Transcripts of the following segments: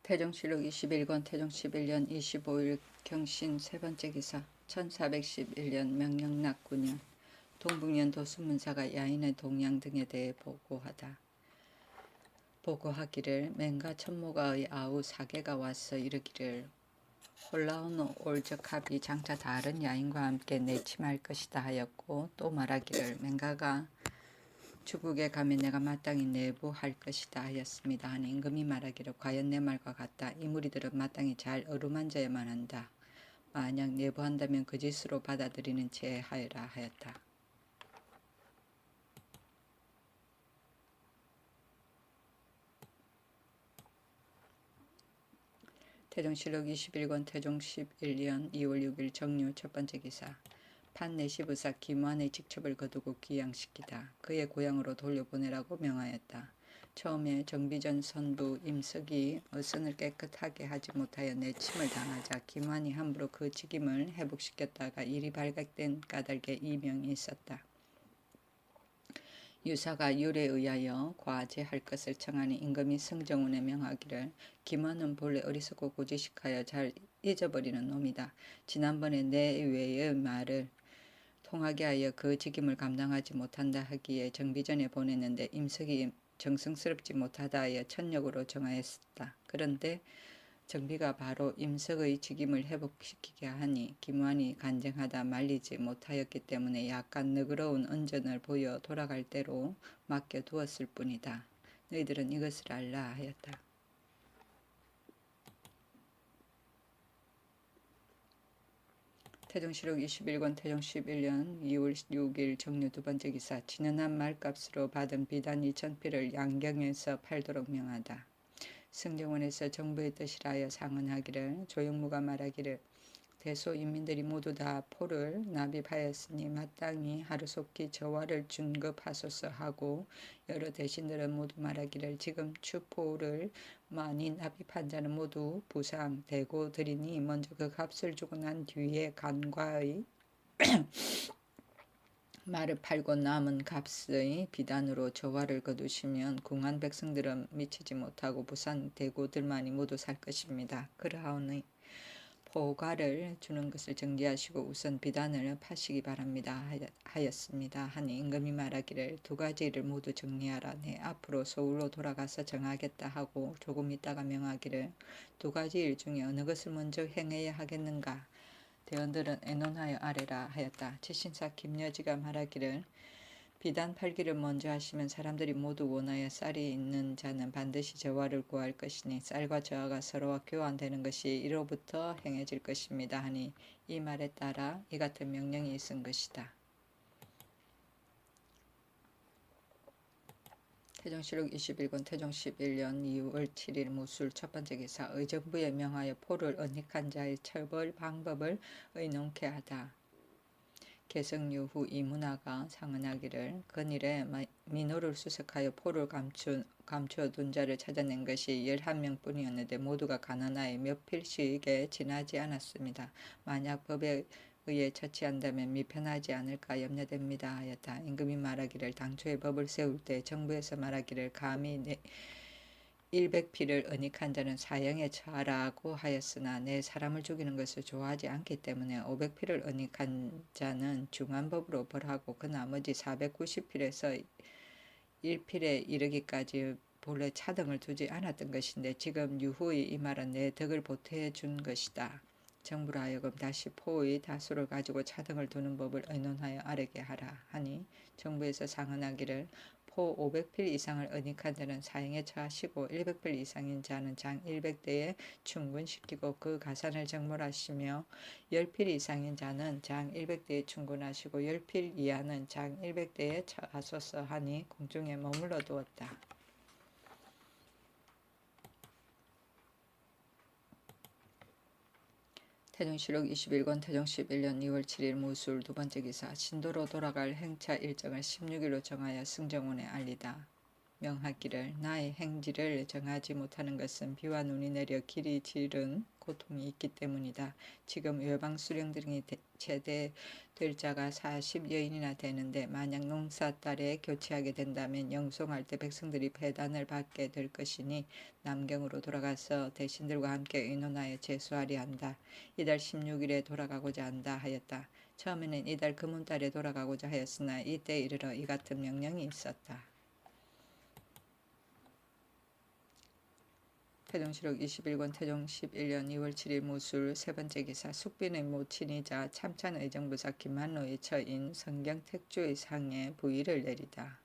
태종실록 21권 태종 11년 25일 경신 세 번째 기사 1411년 명령락 9년 동북년 도수문사가 야인의 동양 등에 대해 보고하기를 맹가 천모가의 아우 사계가 와서 이르기를 홀라오노 올적합이 장차 다른 야인과 함께 내침할 것이다 하였고, 또 말하기를 맹가가 주국에 가면 내가 마땅히 내부할 것이다 하였습니다. 하니 임금이 말하기를 과연 내 말과 같다. 이 무리들은 마땅히 잘 어루만져야만 한다. 만약 내부한다면 거짓으로 받아들이는 채 하여라 하였다. 태종실록 21권 태종 11년 2월 6일 정유 첫 번째 기사 판내시부사 김완의 직첩을 거두고 귀양시키다. 그의 고향으로 돌려보내라고 명하였다. 처음에 정비전 선부 임석이 어선을 깨끗하게 하지 못하여 내침을 당하자 김완이 함부로 그 직임을 회복시켰다가 일이 발각된 까닭에 이명이 있었다. 유사가 율에 의하여 과제할 것을 청하니 임금이 승정원에 명하기를 김완은 본래 어리석고 고지식하여 잘 잊어버리는 놈이다. 지난번에 내 외의 말을 통하게 하여 그 직임을 감당하지 못한다 하기에 정비전에 보냈는데 임석이 정성스럽지 못하다 하여 천력으로 정하였다. 그런데 정비가 바로 임석의 직임을 회복시키게 하니 김완이 간쟁하다 말리지 못하였기 때문에 약간 너그러운 언전을 보여 돌아갈 대로 맡겨두었을 뿐이다. 너희들은 이것을 알라 하였다. 태종실록 21권 태종 11년 2월 6일 정유 두 번째 기사 지난한 말값으로 받은 비단 2,000필을 양경에서 팔도록 명하다. 승정원에서 정부의 뜻이라 하여 상언하기를 조영무가 말하기를 대소 인민들이 모두 다 포를 납입하였으니 마땅히 하루속히 저화를 준급하소서 하고, 여러 대신들은 모두 말하기를 지금 추포를 많이 납입한 자는 모두 부상 대고 드리니 먼저 그 값을 주고 난 뒤에 간과의 말을 팔고 남은 값의 비단으로 저화를 거두시면 궁한 백성들은 미치지 못하고 부산 대고들만이 모두 살 것입니다. 그러하오니 포가를 주는 것을 정지하시고 우선 비단을 파시기 바랍니다 하였습니다. 하니 임금이 말하기를 두 가지 일을 모두 정리하라. 내 앞으로 서울로 돌아가서 정하겠다 하고 조금 있다가 명하기를 두 가지 일 중에 어느 것을 먼저 행해야 하겠는가. 대원들은 애논하여 아뢰라 하였다. 지신사 김여지가 말하기를 비단 팔기를 먼저 하시면 사람들이 모두 원하여 쌀이 있는 자는 반드시 저화를 구할 것이니 쌀과 저화가 서로와 교환되는 것이 이로부터 행해질 것입니다. 하니 이 말에 따라 이 같은 명령이 있은 것이다. 태종실록 21권 태종 11년 2월 7일 무술 첫 번째 기사 의정부에 명하여 포를 언익한 자의 처벌 방법을 의논케 하다. 개성유 후 이문화가 상언하기를 건일에 민호를 수색하여 포를 감추어둔 자를 찾아낸 것이 11명 뿐이었는데 모두가 가난하여 몇 필씩에 지나지 않았습니다. 만약 법에 의해 처치한다면 미편하지 않을까 염려됩니다 하였다. 임금이 말하기를 당초에 법을 세울 때 정부에서 말하기를 감히 100필을 언익한 자는 사형에 처하라고 하였으나 내 사람을 죽이는 것을 좋아하지 않기 때문에 500필을 언익한 자는 중한법으로 벌하고 그 나머지 490필에서 1필에 이르기까지 본래 차등을 두지 않았던 것인데 지금 유후의 이 말은 내 덕을 보태해 준 것이다. 정부로 하여금 다시 포의 다수를 가지고 차등을 두는 법을 의논하여 아뢰게 하라 하니 정부에서 상언하기를 포 500필 이상을 언익한 자는 사형에 처하시고 100필 이상인 자는 장 100대에 충군시키고 그 가산을 정몰하시며 10필 이상인 자는 장 100대에 충군하시고 10필 이하는 장 100대에 처하소서 하니 공중에 머물러 두었다. 태종실록 21권 태종 11년 2월 7일 무술 두 번째 기사 신도로 돌아갈 행차 일정을 16일로 정하여 승정원에 알리다. 명하기를 나의 행지를 정하지 못하는 것은 비와 눈이 내려 길이 지른 고통이 있기 때문이다. 지금 외방 수령들이 제대될 자가 40여인이나 되는데 만약 농사딸에 교체하게 된다면 영송할 때 백성들이 배단을 받게 될 것이니 남경으로 돌아가서 대신들과 함께 의논하여 제수하려 한다. 이달 16일에 돌아가고자 한다 하였다. 처음에는 이달 금운달에 돌아가고자 하였으나 이때 이르러 이 같은 명령이 있었다. 태종실록 21권 태종 11년 2월 7일 무술 세 번째 기사 숙빈의 모친이자 참찬의정부사 김한로의 처인 성경택주의 상에 부의를 내리다.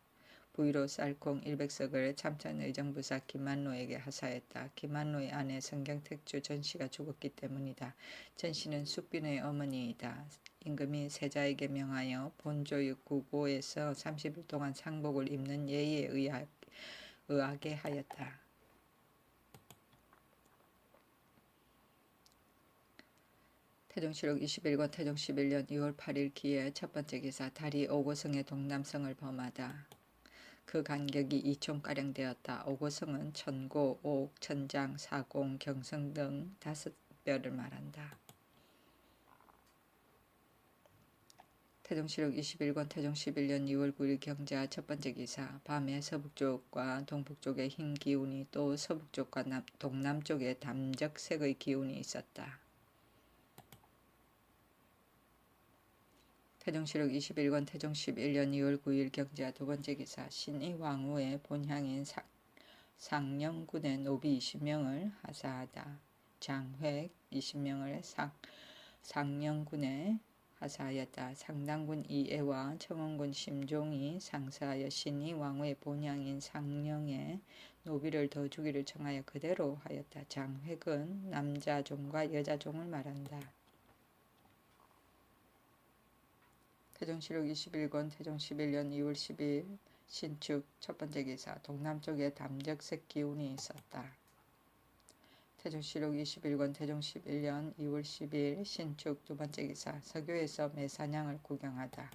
부의로 쌀콩 100석을 참찬의정부사 김만로에게 하사했다. 김만로의 아내 성경택주 전씨가 죽었기 때문이다. 전씨는 숙빈의 어머니이다. 임금이 세자에게 명하여 본조의 구고에서 30일 동안 상복을 입는 예의에 의하게 하였다. 태종실록 21권 태종 11년 2월 8일 기에 첫 번째 기사 달이 오고성의 동남성을 범하다. 그 간격이 2촌가량 되었다. 오고성은 천고, 옥, 천장, 사공, 경성 등 5별을 말한다. 태종실록 21권 태종 11년 2월 9일 경자 첫 번째 기사 밤에 서북쪽과 동북쪽에 흰 기운이 또 서북쪽과 동남쪽에 담적색의 기운이 있었다. 태종실록 21권 태종 11년 2월 9일 경자 두 번째 기사 신이 왕후의 본향인 상령군의 노비 20명을 하사하다. 장획 20명을 상령군에 하사하였다. 상당군 이애와 청원군 심종이 상사하여 신이 왕후의 본향인 상령의 노비를 더 주기를 청하여 그대로 하였다. 장획은 남자종과 여자종을 말한다. 태종실록 21권 태종 11년 2월 10일 신축 첫 번째 기사 동남쪽에 담적색 기운이 있었다. 태종실록 21권 태종 11년 2월 10일 신축 두 번째 기사 서교에서 매사냥을 구경하다.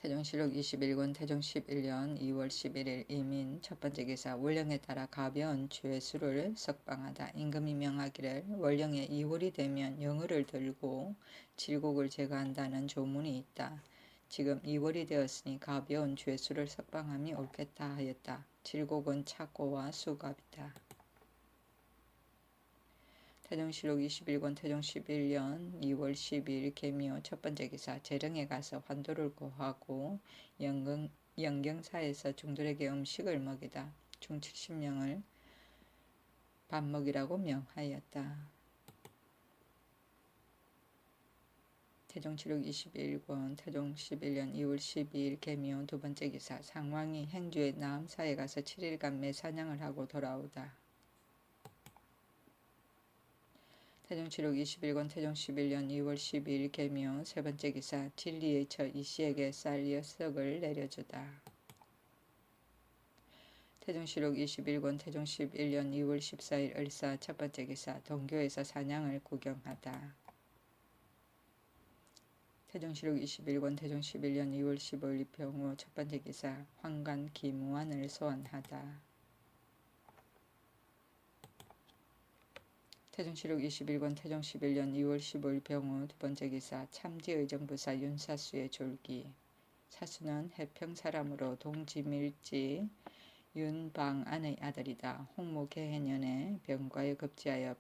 태종실록 21권 태종 11년 2월 11일 이민 첫 번째 기사 월령에 따라 가벼운 죄수를 석방하다. 임금이 명하기를 월령에 2월이 되면 영을을 들고 질곡을 제거한다는 조문이 있다. 지금 2월이 되었으니 가벼운 죄수를 석방함이 옳겠다 하였다. 질곡은 착고와 수갑이다. 태종실록 21권 태종 11년 2월 12일 계미호 첫 번째 기사 재령에 가서 환도를 고하고 영경사에서 중들에게 음식을 먹이다. 중 70명을 밥 먹이라고 명하였다. 태종실록 21권 태종 11년 2월 12일 계미호 두 번째 기사 상왕이 행주의 나암사에 가서 7일간 매사냥을 하고 돌아오다. 태종실록 21권 태종 11년 2월 12일 계미호 세 번째 기사 진리의 처 이씨에게 쌀 6석을 내려주다. 태종실록 21권 태종 11년 2월 14일 을사 첫 번째 기사 동교에서 사냥을 구경하다. 태종실록 21권 태종 11년 2월 15일 병호 첫 번째 기사 황관 기무환을 소환하다. 태종실록 21권 태종 11년 2월 15일 병호 두 번째 기사 참지의정부사 윤사수의 졸기 사수는 해평 사람으로 동지밀지 윤방안의 아들이다. 홍모 개해년에 병과에 급제하여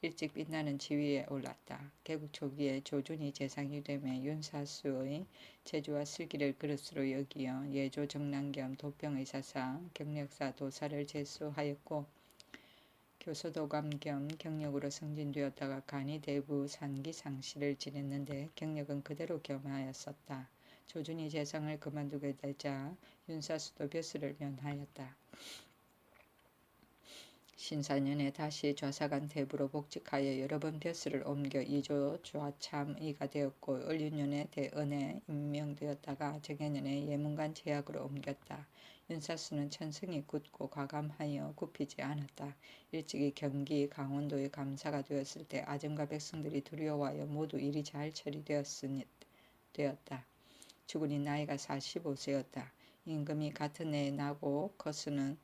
일찍 빛나는 지위에 올랐다. 개국 초기에 조준이 재상이 되며 윤사수의 재주와 슬기를 그릇으로 여기어 예조 정랑 겸 도평의사사 경력사 도사를 제수하였고 교서도감 겸 경력으로 승진되었다가 간이 대부 상기상시를 지냈는데 경력은 그대로 겸하였었다. 조준이 재상을 그만두게 되자 윤사수도 벼슬을 면하였다. 신사년에 다시 좌사관 대부로 복직하여 여러 번 벼슬을 옮겨 2조 좌참의가 되었고 을륜년에 대은에 임명되었다가 정해년에 예문관 제약으로 옮겼다. 윤사수는 천성이 굳고 과감하여 굽히지 않았다. 일찍이 경기 강원도의 감사가 되었을 때 아정과 백성들이 두려워하여 모두 일이 잘 처리되었다. 죽으니 나이가 45세였다. 임금이 같은 해에 나고 거수는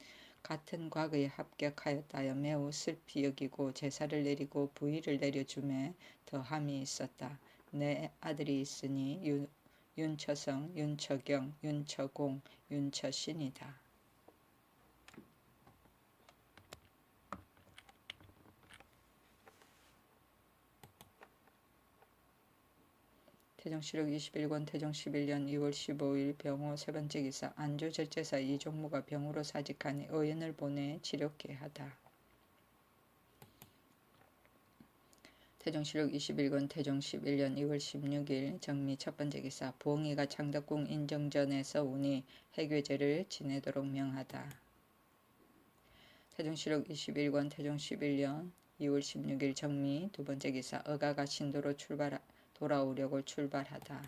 같은 과거에 합격하였다여 매우 슬피 여기고 제사를 내리고 부의를 내려주매 더함이 있었다. 내 아들이 있으니 윤처성, 윤처경, 윤처공, 윤처신이다. 태종실록 21권 태종 11년 2월 15일 병호 세번째 기사 안조 절제사 이종무가 병으로 사직하니 의원을 보내 치료케 하다. 태종실록 21권 태종 11년 2월 16일 정미 첫번째 기사 부엉이가 창덕궁 인정전에서 오니 해괴제를 지내도록 명하다. 태종실록 21권 태종 11년 2월 16일 정미 두번째 기사 어가가 신도로 돌아오려고 출발하다.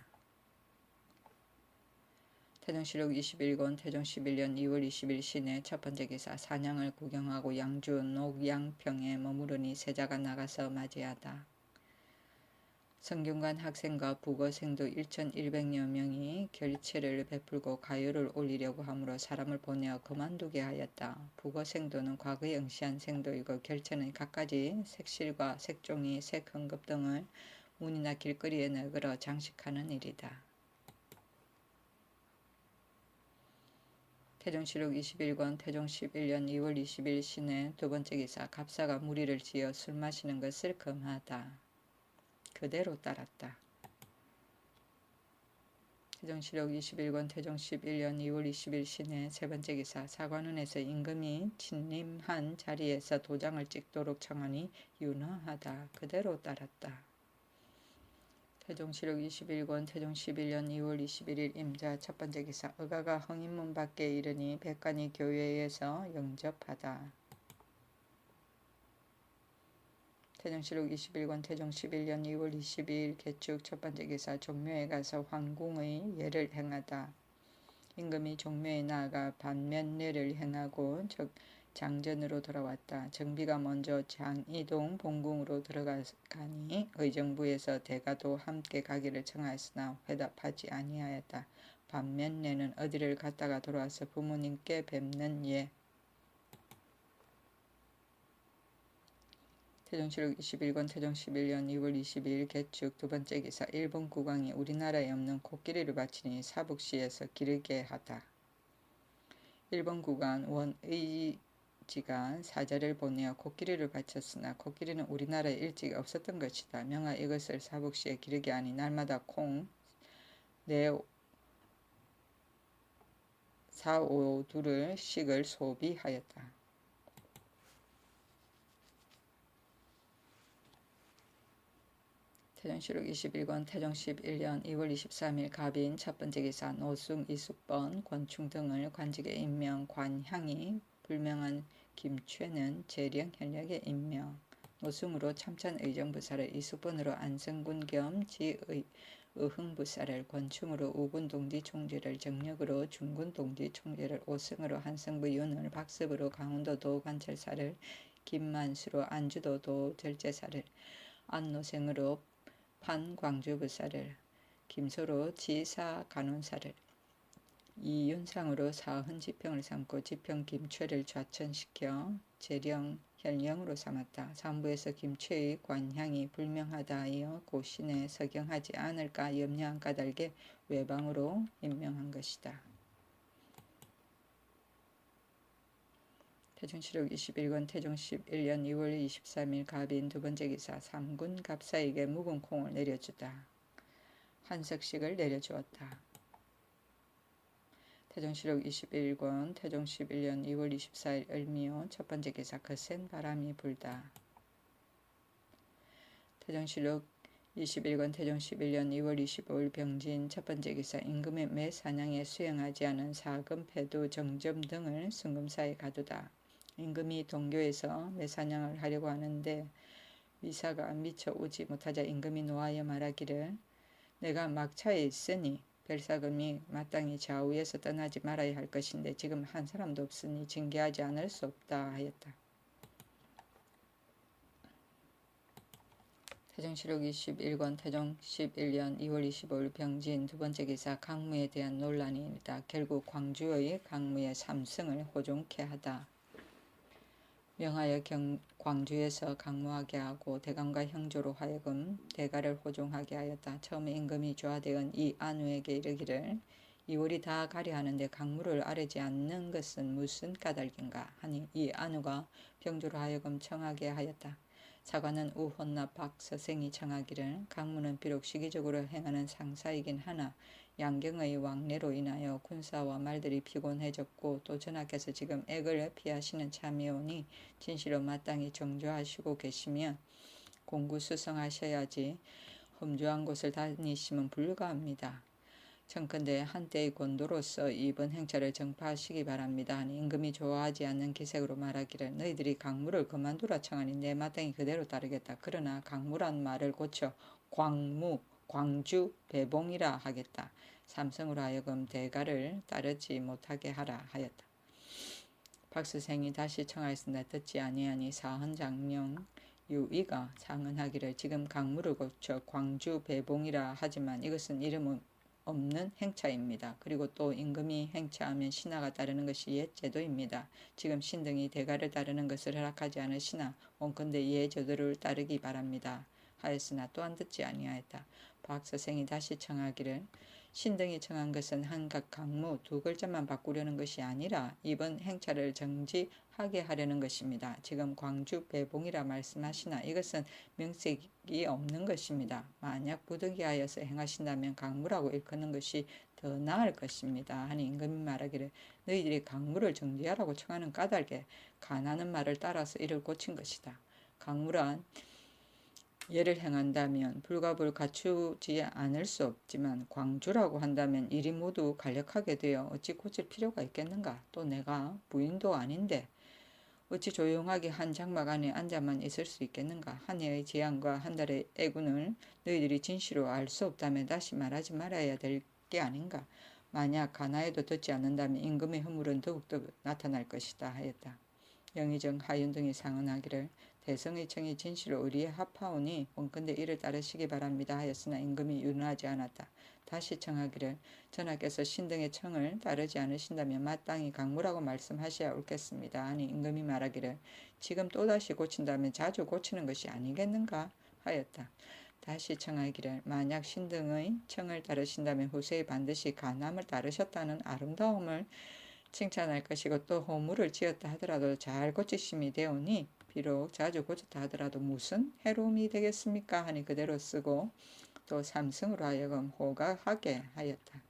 태종실록 21권 태종 11년 2월 20일 시내 첫번째 기사 사냥을 구경하고 양주 녹양평에 머무르니 세자가 나가서 맞이하다. 성균관 학생과 북어생도 1100여 명이 결체를 베풀고 가요를 올리려고 하므로 사람을 보내어 그만두게 하였다. 북어생도는 과거에 응시한 생도이고 결체는 갖가지 색실과 색종이, 색흥급 등을 문이나 길거리에 내걸어 장식하는 일이다. 태종실록 21권 태종 11년 2월 20일 시내 두번째 기사 갑사가 무리를 지어 술 마시는 것을 금하다. 그대로 따랐다. 태종실록 21권 태종 11년 2월 20일 시내 세번째 기사 사관원에서 임금이 친림한 자리에서 도장을 찍도록 청하니 윤허하다. 그대로 따랐다. 태종실록 21권 태종 11년 2월 21일 임자 첫번째 기사 어가가 흥인문 밖에 이르니 백관이 교회에서 영접하다. 태종실록 21권 태종 11년 2월 22일 개축 첫번째 기사 종묘에 가서 황궁의 예를 행하다. 임금이 종묘에 나아가 반면례를 행하고 장전으로 돌아왔다. 정비가 먼저 장이동 본궁으로 들어가니 의정부에서 대가도 함께 가기를 청하였으나 회답하지 아니하였다. 반면례는 어디를 갔다가 돌아와서 부모님께 뵙는 예. 태종실록 21권 태종 11년 2월 22일 개축 두번째 기사 일본 국왕이 우리나라에 없는 코끼리를 바치니 사북시에서 기르게 하다. 일본 국왕 원의지가 사자를 보내어 코끼리를 바쳤으나 코끼리는 우리나라에 일찍 없었던 것이다. 명하 이것을 사북시에 기르게 하니 날마다 콩 4~5두를 씩을 소비하였다. 태종실록 21권 태종 11년 2월 23일 갑인 첫번째 기사 노승, 이숙번, 권충 등을 관직에 임명 관향이 불명한 김최는 재령 현역에 임명 노승으로 참천의정부사를 이숙번으로 안성군 겸 지의흥부사를 권충으로 우군동지총재를 정력으로 중군동지총재를 오승으로 한성부 윤을 박습으로 강원도도 관찰사를 김만수로 안주도도 절제사를 안노생으로 판광주부사를 김소로 지사간원사를 이윤상으로 사흔 지평을 삼고 지평 김최를 좌천시켜 재령 현령으로 삼았다. 산부에서 김최의 관향이 불명하다 하여 고신에 서경하지 않을까 염려한 까닭에 외방으로 임명한 것이다. 태종실록 21권 태종 11년 2월 23일 갑인 두번째 기사 삼군 갑사에게 묵은 콩을 내려주다. 한석씩을 내려주었다. 태종실록 21권 태종 11년 2월 24일 을미호 첫번째 기사 거센 바람이 불다. 태종실록 21권 태종 11년 2월 25일 병진 첫번째 기사 임금의 매 사냥에 수행하지 않은 사금, 패두, 정점 등을 승금사에 가두다. 임금이 동교에서 매사냥을 하려고 하는데 위사가 미처 오지 못하자 임금이 노하여 말하기를 내가 막차에 있으니 별사금이 마땅히 좌우에서 떠나지 말아야 할 것인데 지금 한 사람도 없으니 징계하지 않을 수 없다 하였다. 태정시록 21권 태종 11년 2월 25일 병진 두 번째 기사 강무에 대한 논란이 일다. 결국 광주의 강무의 삼승을 호종케 하다. 명하여 광주에서 강무하게 하고 대감과 형조로 하여금 대가를 호종하게 하였다. 처음에 임금이 조하대은 이 안우에게 이르기를 이월이 다 가려 하는데 강무를 아뢰지 않는 것은 무슨 까닭인가 하니 이 안우가 병조로 하여금 청하게 하였다. 사관은 우혼납 박서생이 청하기를 강무는 비록 시기적으로 행하는 상사이긴 하나 양경의 왕래로 인하여 군사와 말들이 피곤해졌고 또 전하께서 지금 액을 피하시는 참이오니 진실로 마땅히 정조하시고 계시면 공구수성하셔야지 험주한 곳을 다니시면 불가합니다. 청컨대 한때의 권도로서 이번 행차를 정파하시기 바랍니다 하니 임금이 좋아하지 않는 기색으로 말하기를 너희들이 강무를 그만두라 청하니 내 마땅히 그대로 따르겠다. 그러나 강무란 말을 고쳐 광무, 광주, 배봉이라 하겠다. 삼성으로 하여금 대가를 따르지 못하게 하라 하였다. 박수생이 다시 청하였으나 듣지 아니하니 사헌장령 유이가 상언하기를 지금 강무를 고쳐 광주, 배봉이라 하지만 이것은 이름 없는 행차입니다. 그리고 또 임금이 행차하면 신하가 따르는 것이 옛 제도입니다. 지금 신등이 대가를 따르는 것을 허락하지 않으시나 원컨대 예 제도를 따르기 바랍니다. 하였으나 또한 듣지 아니하였다. 박서생이 다시 청하기를 신등이 청한 것은 한각 강무 두 글자만 바꾸려는 것이 아니라 이번 행차를 정지하게 하려는 것입니다. 지금 광주 배봉이라 말씀하시나 이것은 명색이 없는 것입니다. 만약 부득이하여서 행하신다면 강무라고 일컫는 것이 더 나을 것입니다. 하니 임금이 말하기를 너희들이 강무를 정지하라고 청하는 까닭에 가나는 말을 따라서 이를 고친 것이다. 강무란 예를 행한다면 불갑을 갖추지 않을 수 없지만 광주라고 한다면 일이 모두 간략하게 되어 어찌 고칠 필요가 있겠는가. 또 내가 부인도 아닌데 어찌 조용하게 한 장막 안에 앉아만 있을 수 있겠는가. 한 해의 재앙과 한 달의 애군을 너희들이 진실로 알 수 없다면 다시 말하지 말아야 될 게 아닌가. 만약 가나에도 듣지 않는다면 임금의 허물은 더욱더 나타날 것이다 하였다. 영의정 하윤 등이 상언하기를 대성의 청이 진실로 의리에 합하오니 원컨대 이를 따르시기 바랍니다 하였으나 임금이 윤하지 않았다. 다시 청하기를 전하께서 신등의 청을 따르지 않으신다면 마땅히 강무라고 말씀하셔야 옳겠습니다 하니 임금이 말하기를 지금 또다시 고친다면 자주 고치는 것이 아니겠는가 하였다. 다시 청하기를 만약 신등의 청을 따르신다면 후세에 반드시 간암을 따르셨다는 아름다움을 칭찬할 것이고 또 허물을 지었다 하더라도 잘 고치심이 되오니 비록 자주 고쳤다 하더라도 무슨 해로움이 되겠습니까 하니 그대로 쓰고 또 삼승으로 하여금 호각하게 하였다.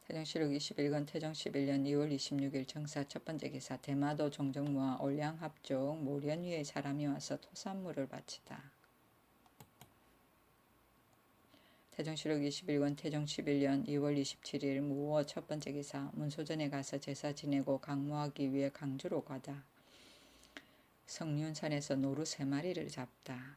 태정시록 21권 태정 11년 2월 26일 정사 첫 번째 기사 대마도 종정무와 올량합족 모련위의 사람이 와서 토산물을 바치다. 태정시록 21권 태종 11년 2월 27일 무호 첫 번째 기사 문소전에 가서 제사 지내고 강무하기 위해 강주로 가다. 성륜산에서 노루 3마리를 잡다.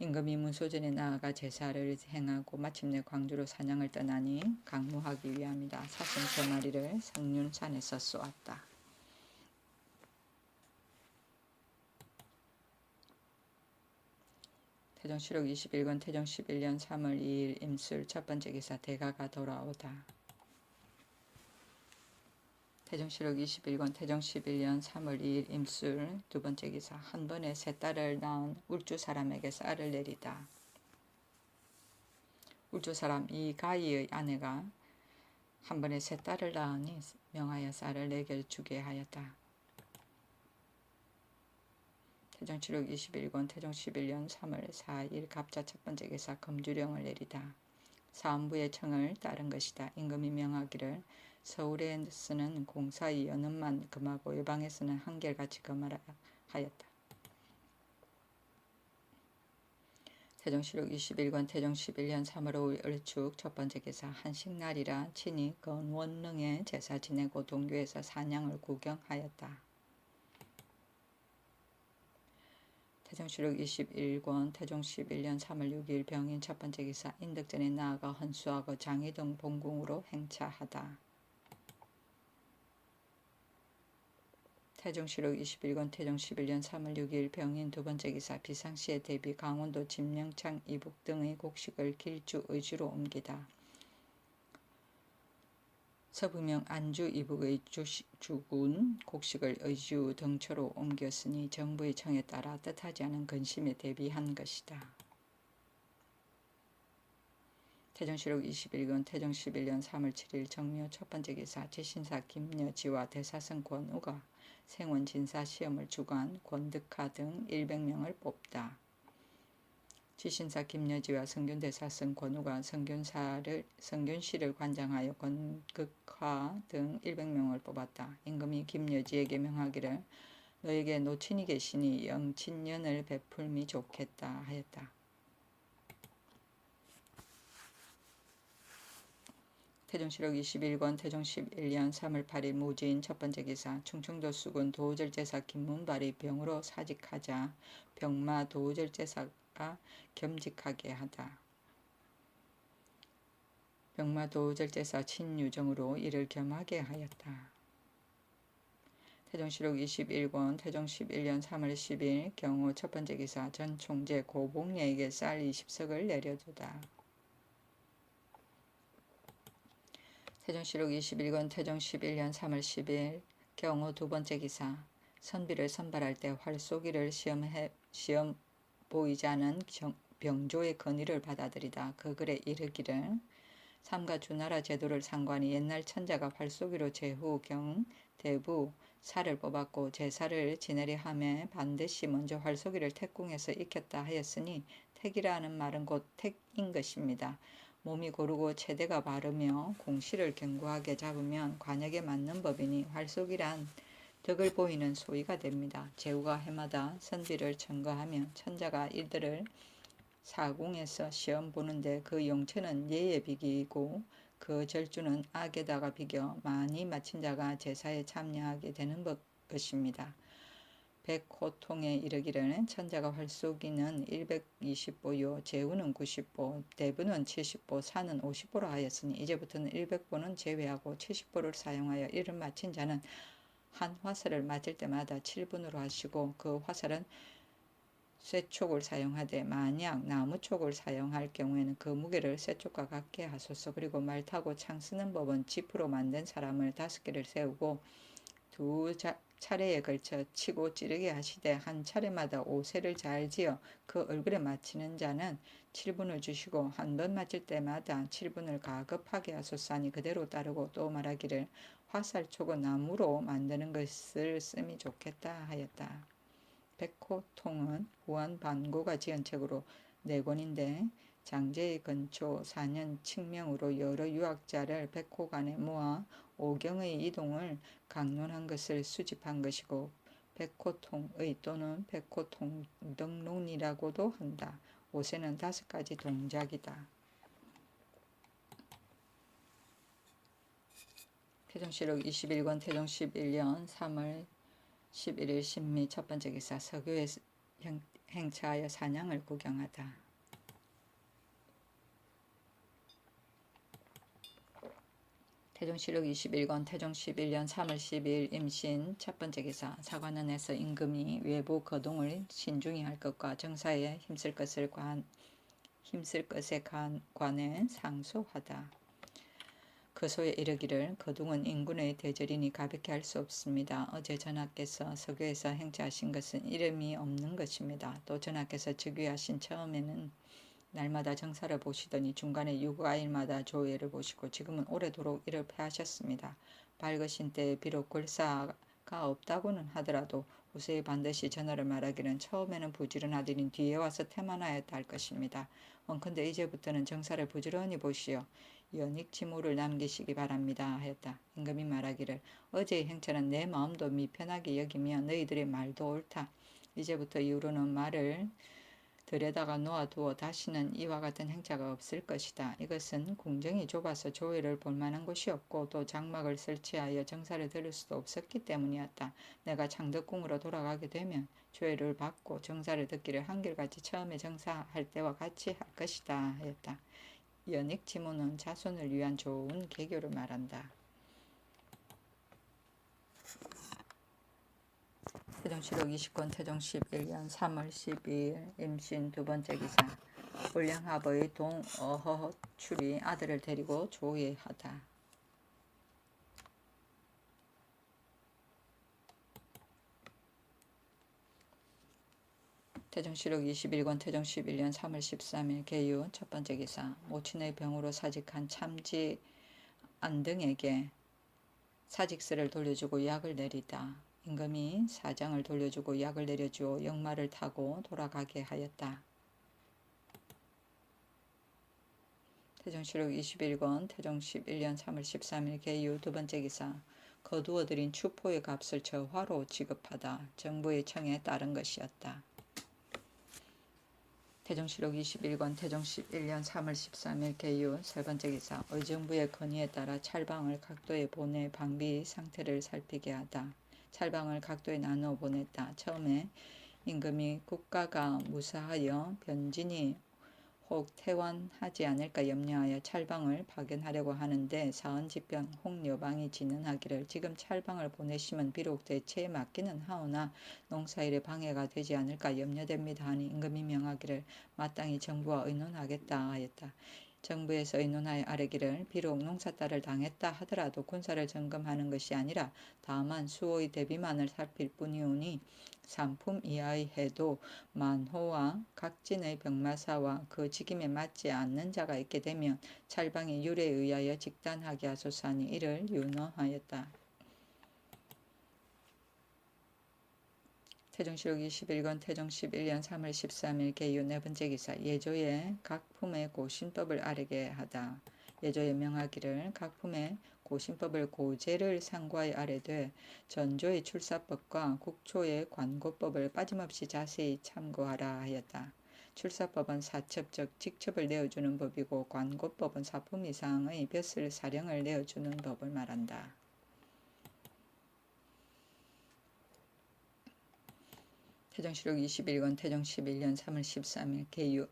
임금이 문소전에 나아가 제사를 행하고 마침내 광주로 사냥을 떠나니 강무하기 위함이다. 사슴 3마리를 성륜산에서 쏘았다. 태정시록 21권 태정 11년 3월 2일 임술 첫 번째 기사 대가가 돌아오다. 태정시록 21권 태정 11년 3월 2일 임술 두 번째 기사 한 번에 3딸을 낳은 울주 사람에게 쌀을 내리다. 울주 사람 이가이의 아내가 한 번에 3딸을 낳으니 명하여 쌀을 4개를 주게 하였다. 태정시록 21권 태종 11년 3월 4일 갑자 첫 번째 기사 검주령을 내리다. 사헌부의 청을 따른 것이다. 임금이 명하기를 서울에서는 공사의 연음만 금하고 외방에서는 한결같이 금하라 하였다. 태정시록 21권 태종 11년 3월 5일 을축 첫 번째 기사 한식날이라 친히 건원릉에 제사 지내고 동교에서 사냥을 구경하였다. 태정시록 21권 태종 11년 3월 6일 병인 첫 번째 기사 인덕전에 나아가 헌수하고 장희동 본궁으로 행차하다. 태종실록 21권 태종 11년 3월 6일 병인 두 번째 기사 비상시에 대비 강원도 진명창 이북 등의 곡식을 길주 의주로 옮기다. 서북명 안주 이북의 주군 곡식을 의주 등초로 옮겼으니 정부의 청에 따라 뜻하지 않은 근심에 대비한 것이다. 태종실록 21권 태종 11년 3월 7일 정묘 첫 번째 기사 지신사 김여지와 대사성 권우가 생원 진사 시험을 주관 권득하 등 100명을 뽑다. 지신사 김여지와 성균 대사성 권우가 성균시를 관장하여 권극하 등 100명을 뽑았다. 임금이 김여지에게 명하기를 너에게 노친이 계시니 영친년을 베풀미 좋겠다 하였다. 태종실록 21권 태종 11년 3월 8일 무지인 첫 번째 기사 충청도 수군 도우절제사 김문발이 병으로 사직하자 병마 도우절제사가 겸직하게 하다. 병마 도우절제사 친유정으로 이를 겸하게 하였다. 태종실록 21권 태종 11년 3월 10일 경호 첫 번째 기사 전 총재 고봉례에게 쌀 20석을 내려주다. 태종실록 21권 태종 11년 3월 10일 경호 두 번째 기사 선비를 선발할 때 활쏘기를 시험 보이지 않은 병조의 건의를 받아들이다. 그 글에 이르기를 삼가 주나라 제도를 상관이 옛날 천자가 활쏘기로 제후 경 대부 살을 뽑았고 제사를 지내려 하며 반드시 먼저 활쏘기를 택궁에서 익혔다 하였으니 택이라 하는 말은 곧 택인 것입니다. 몸이 고르고 체대가 바르며 공시를 견고하게 잡으면 관역에 맞는 법이니 활쏘기란 덕을 보이는 소위가 됩니다. 제후가 해마다 선비를 청거하면 천자가 이들을 사궁에서 시험 보는데 그 용처는 예에 비기고 그 절주는 악에다가 비겨 많이 마친 자가 제사에 참여하게 되는 것입니다. 백호통에 이르기를 천자가 활쏘기는 120보요 제후는 90보 대부는 70보 사는 50보로 하였으니 이제부터는 100보는 제외하고 70보를 사용하여 이를 마친 자는 한 화살을 맞을 때마다 7분으로 하시고 그 화살은 쇠촉을 사용하되 만약 나무촉을 사용할 경우에는 그 무게를 쇠촉과 같게 하소서. 그리고 말 타고 창 쓰는 법은 지프로 만든 사람을 5개를 세우고 두 차례에 걸쳐 치고 찌르게 하시되 한 차례마다 5세를 잘 지어 그 얼굴에 맞히는 자는 7분을 주시고 한 번 맞을 때마다 7분을 가급하게 하소서 하니 그대로 따르고 또 말하기를 화살촉은 나무로 만드는 것을 씀이 좋겠다 하였다. 백호통은 후한 반고가 지은 책으로 4권인데 장제의 근초 4년 칙명으로 여러 유학자를 백호간에 모아 오경의 이동을 강론한 것을 수집한 것이고 백호통의 또는 백호통등론이라고도 한다. 5세는 5가지 동작이다. 태종실록 21권 태종 11년 3월 11일 신미 첫 번째 기사 서교에 행차하여 사냥을 구경하다. 태종실록 21권 태종 11년 3월 12일 임신 첫 번째 기사 사관원에서 임금이 외부 거동을 신중히 할 것과 정사에 힘쓸 것에 관해 상소하다. 그소에 이르기를 거동은 인군의 대절이니 가볍게 할 수 없습니다. 어제 전하께서 서교에서 행차하신 것은 이름이 없는 것입니다. 또 전하께서 즉위하신 처음에는 날마다 정사를 보시더니 중간에 6아일마다 조회를 보시고 지금은 오래도록 이를 폐하셨습니다. 밝으신 때에 비록 글사가 없다고는 하더라도 후세에 반드시 전하를 말하기는 처음에는 부지런하더니 뒤에 와서 태만하였다 할 것입니다. 원컨대 이제부터는 정사를 부지런히 보시어 연익지무를 남기시기 바랍니다 하였다. 임금이 말하기를 어제의 행차는 내 마음도 미편하게 여기며 너희들의 말도 옳다. 이제부터 이후로는 말을 들여다가 놓아두어 다시는 이와 같은 행차가 없을 것이다. 이것은 궁정이 좁아서 조회를 볼 만한 곳이 없고 또 장막을 설치하여 정사를 들을 수도 없었기 때문이었다. 내가 창덕궁으로 돌아가게 되면 조회를 받고 정사를 듣기를 한결같이 처음에 정사할 때와 같이 할 것이다 하였다. 연익지무는 자손을 위한 좋은 계교를 말한다. 태종실록 20권 태종 11년 3월 12일 임신 두 번째 기사. 울량합의 동어허출이 아들을 데리고 조예하다. 태종실록 21권 태종 11년 3월 13일 계유 첫 번째 기사. 모친의 병으로 사직한 참지 안등에게 사직서를 돌려주고 약을 내리다. 임금이 사장을 돌려주고 약을 내려주어 역마를 타고 돌아가게 하였다. 태종실록 21권 태종 11년 3월 13일 계유 두 번째 기사. 거두어들인 추포의 값을 저화로 지급하다. 정부의 청에 따른 것이었다. 태종실록 21권 태종 11년 3월 13일 계유 세 번째 기사. 의정부의 건의에 따라 찰방을 각도에 보내 방비 상태를 살피게 하다. 찰방을 각도에 나누어 보냈다. 처음에 임금이 국가가 무사하여 변진이 혹 퇴원하지 않을까 염려하여 찰방을 파견하려고 하는데 사헌지병 홍여방이 진언하기를 지금 찰방을 보내시면 비록 대체에 맞기는 하오나 농사일에 방해가 되지 않을까 염려됩니다 하니 임금이 명하기를 마땅히 정부와 의논하겠다 하였다. 정부에서 의논하여 아뢰기를 비록 농사딸을 당했다 하더라도 군사를 점검하는 것이 아니라 다만 수호의 대비만을 살필 뿐이오니 상품 이하의 해도 만호와 각진의 병마사와 그 직임에 맞지 않는 자가 있게 되면 찰방의 율에 의하여 직단하게 하소서 하니 이를 윤허하였다. 태종실록 21권 태종 11년 3월 13일 계유 네 번째 기사. 예조의 각품의 고신법을 아뢰게 하다. 예조의 명하기를 각품의 고신법을 고제를 상고하여 아뢰되 전조의 출사법과 국초의 관고법을 빠짐없이 자세히 참고하라 하였다. 출사법은 사첩적 직첩을 내어주는 법이고 관고법은 사품 이상의 벼슬 사령을 내어주는 법을 말한다. 태종실록 21권 태종 11년 3월 13일 계유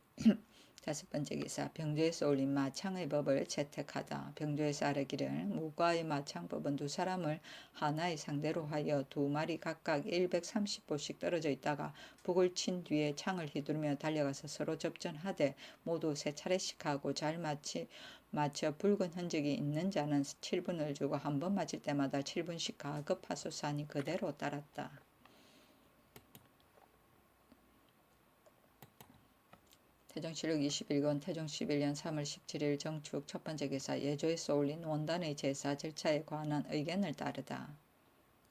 다섯 번째 기사. 병조에서 올린 마창의 법을 채택하다. 병조에서 아뢰기를 무과의 마창법은 두 사람을 하나의 상대로 하여 두 마리 각각 130보씩 떨어져 있다가 북을 친 뒤에 창을 휘두르며 달려가서 서로 접전하되 모두 세 차례씩 하고 잘 맞춰 붉은 흔적이 있는 자는 7분을 주고 한 번 맞을 때마다 7분씩 가급하소서 하니 그대로 따랐다. 태종실록 21권 태종 11년 3월 17일 정축 첫 번째 기사. 예조에서 올린 원단의 제사 절차에 관한 의견을 따르다.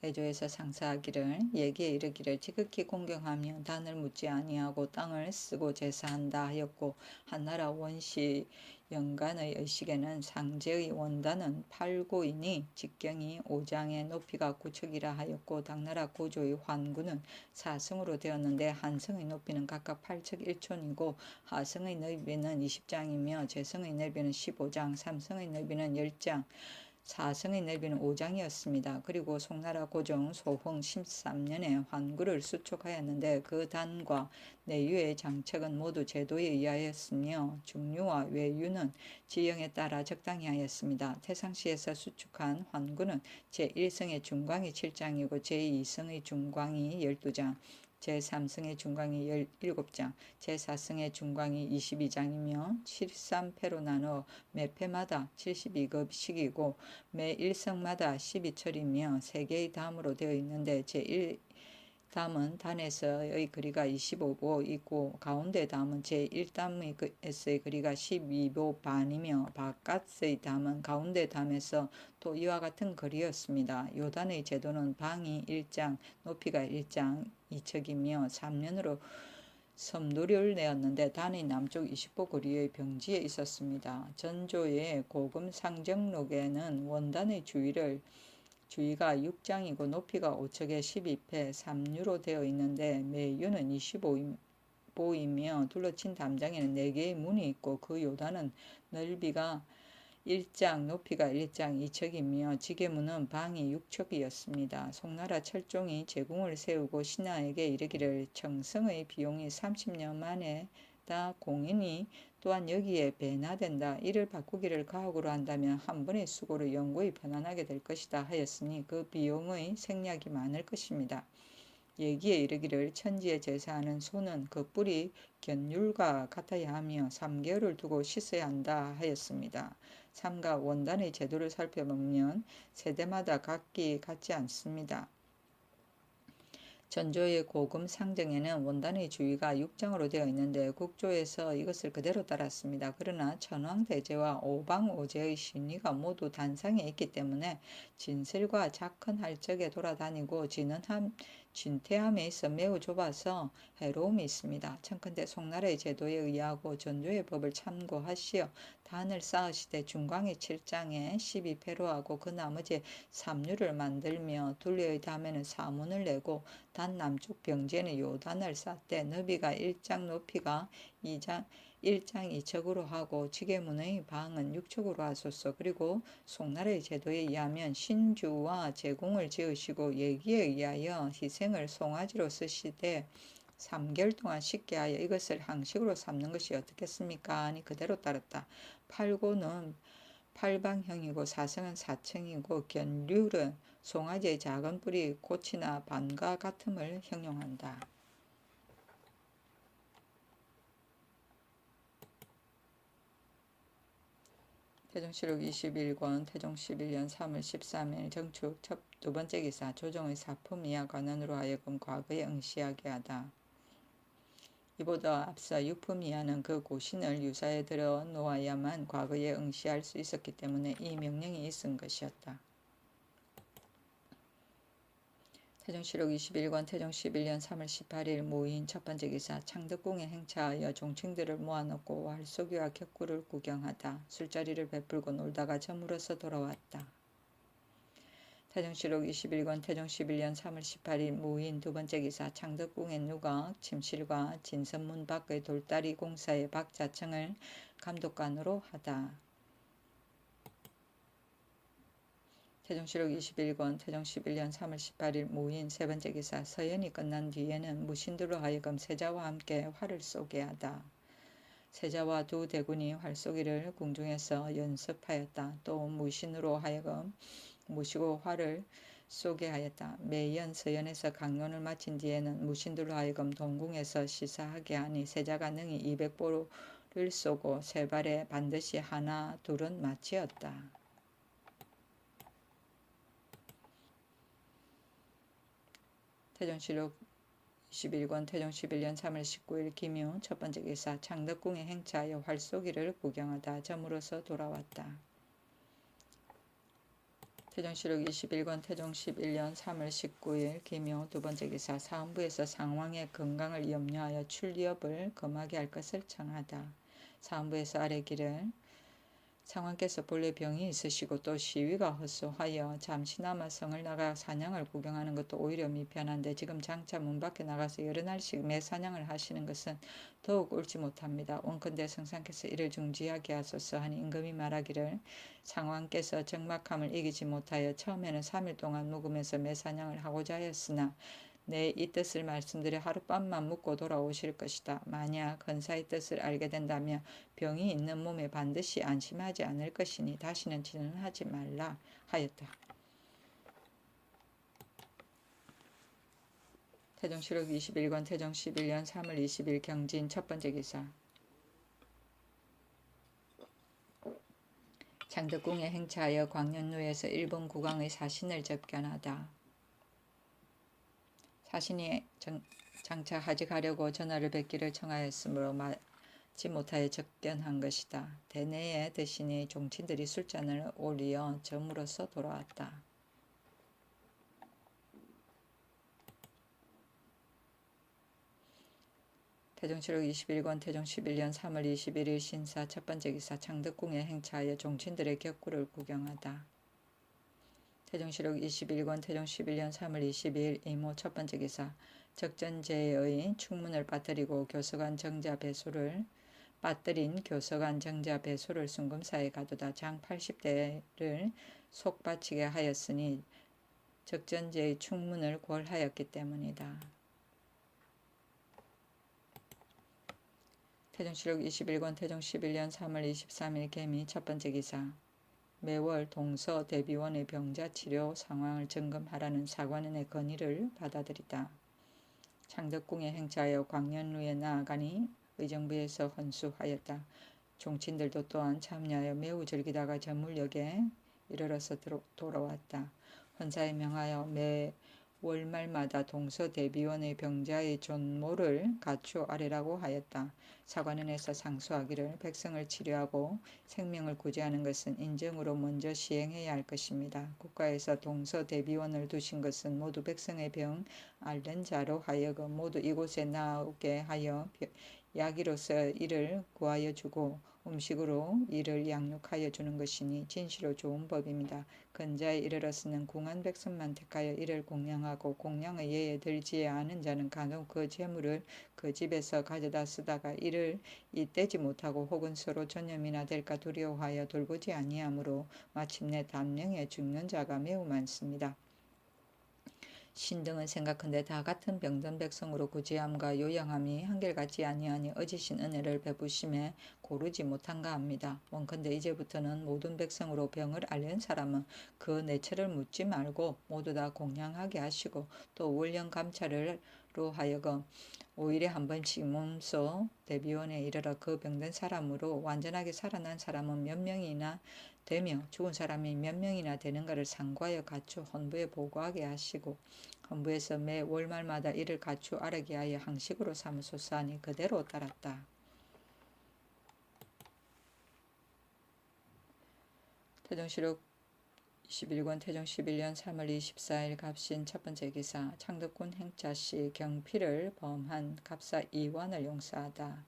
예조에서 상사하기를 예기에 이르기를 지극히 공경하며 단을 묻지 아니하고 땅을 쓰고 제사한다 하였고 한나라 원시 영간의 의식에는 상제의 원단은 8고이니 직경이 5장의 높이가 9척이라 하였고 당나라 고조의 환구는 4성으로 되었는데 한성의 높이는 각각 8척 1촌이고 하성의 넓이는 20장이며 제성의 넓이는 15장 3성의 넓이는 10장 4성의 넓이는 5장이었습니다. 그리고 송나라 고종 소흥 13년에 환구를 수촉하였는데 그 단과 내유의 장책은 모두 제도에 의하였으며 중류와 외유는 지형에 따라 적당히 하였습니다. 태상시에서 수축한 환구는 제1성의 중광이 7장이고 제2성의 중광이 12장 제3성의 중광이 17장, 제4성의 중광이 22장이며 73패로 나누어 매 패마다 72급씩이고 매 1성마다 12철이며 3개의 담으로 되어 있는데 제1담은 단에서의 거리가 25보 있고 가운데 담은 제1담에서의 거리가 12보 반이며 바깥의 담은 가운데 담에서 또 이와 같은 거리였습니다. 요단의 제도는 방이 1장, 높이가 1장 2척이며 3년으로 섬누리를 내었는데 단의 남쪽 20보 거리의 병지에 있었습니다. 전조의 고금 상정록에는 원단의 주위가 6장이고 높이가 5척에 12패 3유로 되어 있는데 매유는 25보이며 둘러친 담장에는 4개의 문이 있고 그 요단은 넓이가 1장, 높이가 1장 2척이며 지게문은 방이 6척이었습니다. 송나라 철종이 제궁을 세우고 신하에게 이르기를 청성의 비용이 30년 만에 다 공인이 또한 여기에 배나된다. 이를 바꾸기를 가옥으로 한다면 한 번의 수고로 영구히 편안하게 될 것이다 하였으니 그 비용의 생략이 많을 것입니다. 얘기에 이르기를 천지에 제사하는 소는 그 뿔이 견율과 같아야 하며 3개월을 두고 씻어야 한다 하였습니다. 삼가 원단의 제도를 살펴보면 세대마다 각기 같지 않습니다. 전조의 고금 상정에는 원단의 주위가 6장으로 되어 있는데 국조에서 이것을 그대로 따랐습니다. 그러나 천황대제와 오방오제의 신의가 모두 단상에 있기 때문에 진설과 작헌할 적에 돌아다니고 진퇴함에 있어 매우 좁아서 해로움이 있습니다. 청컨대 송나라의 제도에 의하고 전조의 법을 참고하시어 단을 쌓으시되 중광의 7장에 12패로하고 그 나머지 삼류를 만들며 둘레의 담에는 사문을 내고 단 남쪽 병지에는 요단을 쌓되 너비가 1장 높이가 1장 2척으로 하고 지게문의 방은 6척으로 하소서. 그리고 송나라의 제도에 의하면 신주와 제공을 지으시고 예기에 의하여 희생을 송아지로 쓰시되 3개월 동안 쉽게 하여 이것을 항식으로 삼는 것이 어떻겠습니까? 아니 그대로 따랐다. 팔고는 팔방형이고 사성은 사층이고 견률은 송아지의 작은 뿔이 꽃이나 반과 같음을 형용한다. 태종실록 21권 태종 11년 3월 13일 정축 두 번째 기사 조정의 사품 이하 관원으로 하여금 과거에 응시하게 하다. 이보다 앞서 유품 이하는 그 고신을 유사에 들어 놓아야만 과거에 응시할 수 있었기 때문에 이 명령이 있은 것이었다. 태종실록 21권 태종 11년 3월 18일 모인 첫 번째 기사 창덕궁에 행차하여 종친들을 모아놓고 활쏘기와 격구를 구경하다 술자리를 베풀고 놀다가 저물어서 돌아왔다. 태종실록 21권 태종 11년 3월 18일 모인 두 번째 기사 창덕궁에 누가 침실과 진선문 밖의 돌다리 공사의 박자청을 감독관으로 하다. 태종실록 21권 태종 11년 3월 18일 모인 세 번째 기사 서연이 끝난 뒤에는 무신들로 하여금 세자와 함께 활을 쏘게 하다. 세자와 두 대군이 활쏘기를 궁중에서 연습하였다. 또 무신으로 하여금 모시고 활을 쏘게 하였다. 매연 서연에서 강론을 마친 뒤에는 무신들로 하여금 동궁에서 시사하게 하니 세자가 능히 200보를 쏘고 세 발에 반드시 하나 둘은 마치었다. 태종실록 21권 태종 11년 3월 19일 김유 첫 번째 기사 창덕궁에 행차하여 활쏘기를 구경하다 저물어서 돌아왔다. 태종실록 21권 태종 11년 3월 19일 김유 두 번째 기사 사헌부에서 상왕의 건강을 염려하여 출리업을 금하게 할 것을 청하다. 사헌부에서 아뢰기를 상왕께서 본래 병이 있으시고 또 시위가 허소하여 잠시나마 성을 나가 사냥을 구경하는 것도 오히려 미편한데 지금 장차 문 밖에 나가서 여러 날씩 매 사냥을 하시는 것은 더욱 옳지 못합니다. 원컨대 성상께서 이를 중지하게 하소서 하니 임금이 말하기를 상왕께서 적막함을 이기지 못하여 처음에는 3일 동안 묵으면서 매 사냥을 하고자 하였으나 내 이 뜻을 말씀드려 하룻밤만 묵고 돌아오실 것이다. 만약 건사의 뜻을 알게 된다면 병이 있는 몸에 반드시 안심하지 않을 것이니 다시는 진언하지 말라 하였다. 태종실록 21권 태종 11년 3월 20일 경진 첫 번째 기사 창덕궁에 행차하여 광년루에서 일본 국왕의 사신을 접견하다. 사신이 장차 하지 가려고 전하를 뵙기를 청하였으므로 맞지 못하여 접견한 것이다. 대내에 드시니 종친들이 술잔을 올리어 저물어서 돌아왔다. 태종실록 21권 태종 11년 3월 21일 신사 첫 번째 기사 창덕궁에 행차하여 종친들의 격구를 구경하다. 태종실록 21권 태종 11년 3월 22일 이모 첫 번째 기사 적전제의 충문을 빠뜨리고 교서관 정자 배소를 빠뜨린 교서관 정자 배소를 순금사에 가두다. 장 80대를 속바치게 하였으니 적전제의 충문을 고월하였기 때문이다. 태종실록 21권 태종 11년 3월 23일 개미 첫 번째 기사 매월 동서 대비원의 병자 치료 상황을 점검하라는 사관원의 건의를 받아들이다. 창덕궁에 행차하여 광년루에 나아가니 의정부에서 헌수하였다. 종친들도 또한 참여하여 매우 즐기다가 전물역에 이르러서 돌아왔다. 헌사에 명하여 매 월말마다 동서대비원의 병자의 존모를 가추 아래라고 하였다. 사관원에서 상소하기를 백성을 치료하고 생명을 구제하는 것은 인정으로 먼저 시행해야 할 것입니다. 국가에서 동서대비원을 두신 것은 모두 백성의 병 앓는 자로 하여금 모두 이곳에 나오게 하여 야기로서 이를 구하여 주고 음식으로 이를 양육하여 주는 것이니 진시로 좋은 법입니다. 근자에 이르러서는 궁한 백성만 택하여 이를 공양하고 공양의 예에 들지 않은 자는 간혹 그 재물을 그 집에서 가져다 쓰다가 이를 잇대지 못하고 혹은 서로 전염이나 될까 두려워하여 돌보지 아니하므로 마침내 단명에 죽는 자가 매우 많습니다. 신등은 생각한데 다 같은 병든 백성으로 구제함과 요양함이 한결같지 아니하니 어지신 은혜를 베푸심에 고르지 못한가 합니다. 원컨대 이제부터는 모든 백성으로 병을 앓는 사람은 그 내처를 묻지 말고 모두 다 공양하게 하시고 또 월령 감찰로 하여금 5일에 한 번씩 몸소 대비원에 이르러 그 병든 사람으로 완전하게 살아난 사람은 몇 명이나 되며 죽은 사람이 몇 명이나 되는가를 상고하여 가추 헌부에 보고하게 하시고 헌부에서 매 월말마다 이를 가추 아르게 하여 항식으로 삼으소서 하니 그대로 따랐다. 태종실록 21권 태종 11년 3월 24일 갑신 첫번째 기사 창덕군 행차시 경피를 범한 갑사 이완을 용서하다.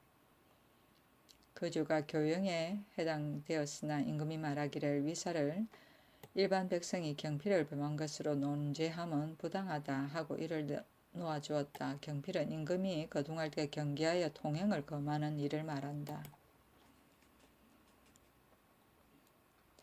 그 주가 교영에 해당되었으나 임금이 말하기를 위사를 일반 백성이 경피를 범한 것으로 논죄함은 부당하다 하고 이를 놓아주었다. 경필은 임금이 거둥할 때 경계하여 통행을 금하는 일을 말한다.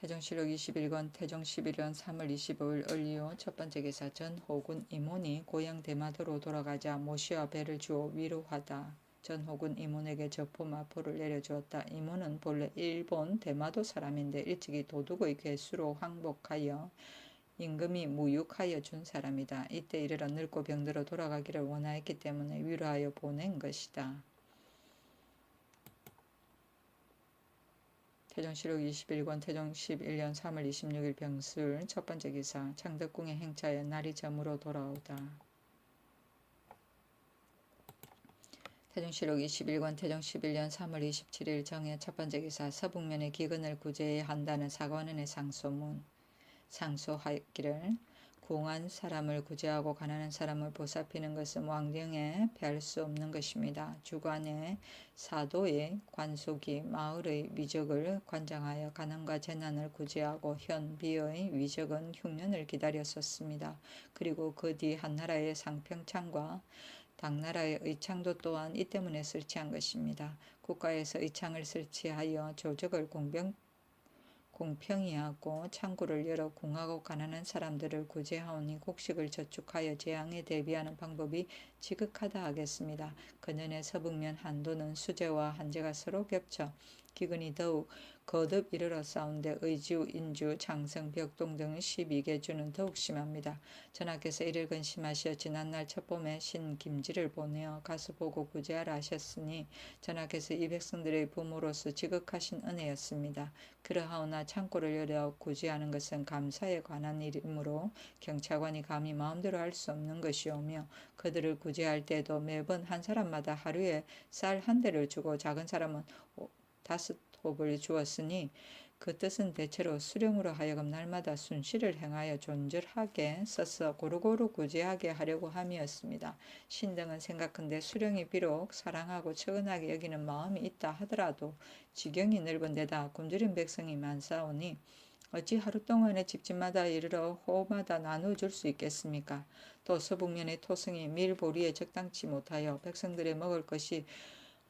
태종실록 21권 태종 11년 3월 25일 을리오 첫번째 기사 전호군 이몬이 고향 대마도로 돌아가자 모시와 배를 주어 위로하다. 전호군 이몬에게 저포 마포를 내려주었다. 이몬은 본래 일본 대마도 사람인데 일찍이 도둑의 괴수로 항복하여 임금이 무육하여 준 사람이다. 이때 이르러 늙고 병들어 돌아가기를 원하였기 때문에 위로하여 보낸 것이다. 태종실록 21권 태종 11년 3월 26일 병술 첫번째 기사 창덕궁에 행차하여 날이 저물어 돌아오다. 태종실록 21권 태종 11년 3월 27일 정해 첫번째 기사 서북면의 기근을 구제해야 한다는 사관원의 상소문. 상소하기를 궁한 사람을 구제하고 가난한 사람을 보살피는 것은 왕정에 피할 수 없는 것입니다. 주관의 사도의 관속이 마을의 위적을 관장하여 가난과 재난을 구제하고 현비의 위적은 흉년을 기다렸었습니다. 그리고 그 뒤 한나라의 상평창과 당나라의 의창도 또한 이 때문에 설치한 것입니다. 국가에서 의창을 설치하여 조적을 공평히 하고 창구를 열어 궁하고 가난한 사람들을 구제하오니 곡식을 저축하여 재앙에 대비하는 방법이 지극하다 하겠습니다. 그년의 서북면 한도는 수재와 한재가 서로 겹쳐 기근이 더욱 거듭 이르러 싸운데 의주, 인주, 장성, 벽동 등 12개주는 더욱 심합니다. 전하께서 이를 근심하시어 지난날 첫봄에 신 김지를 보내어 가서 보고 구제하라 하셨으니 전하께서 이 백성들의 부모로서 지극하신 은혜였습니다. 그러하오나 창고를 열어 구제하는 것은 감사에 관한 일이므로 경찰관이 감히 마음대로 할 수 없는 것이오며 그들을 구제할 때도 매번 한 사람마다 하루에 쌀 한 대를 주고 작은 사람은 5홉을 주었으니 그 뜻은 대체로 수령으로 하여금 날마다 순시를 행하여 존절하게 써서 고루고루 구제하게 하려고 함이었습니다. 신등은 생각한데 수령이 비록 사랑하고 측은하게 여기는 마음이 있다 하더라도 지경이 넓은 데다 굶주린 백성이 많사오니 어찌 하루 동안에 집집마다 이르러 호마다 나누어줄 수 있겠습니까? 또 서북면의 토성이 밀보리에 적당치 못하여 백성들의 먹을 것이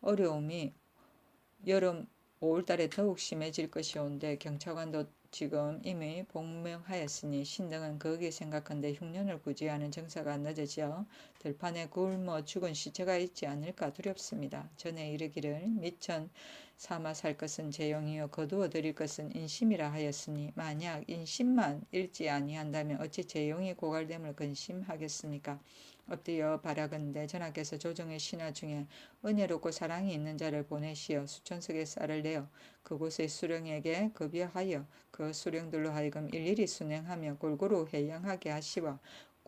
어려움이 여름 5월달에 더욱 심해질 것이온데 경찰관도 지금 이미 복명하였으니 신등은 거기에 생각한데 흉년을 구제하는 정사가 늦어져 들판에 굶어 죽은 시체가 있지 않을까 두렵습니다. 전에 이르기를 미천 삼아 살 것은 재용이요 거두어 드릴 것은 인심이라 하였으니 만약 인심만 잃지 아니한다면 어찌 재용이 고갈됨을 근심하겠습니까? 엎드려 바라건대 전하께서 조정의 신하 중에 은혜롭고 사랑이 있는 자를 보내시어 수천석의 쌀을 내어 그곳의 수령에게 급여하여 그 수령들로 하여금 일일이 순행하며 골고루 회양하게 하시와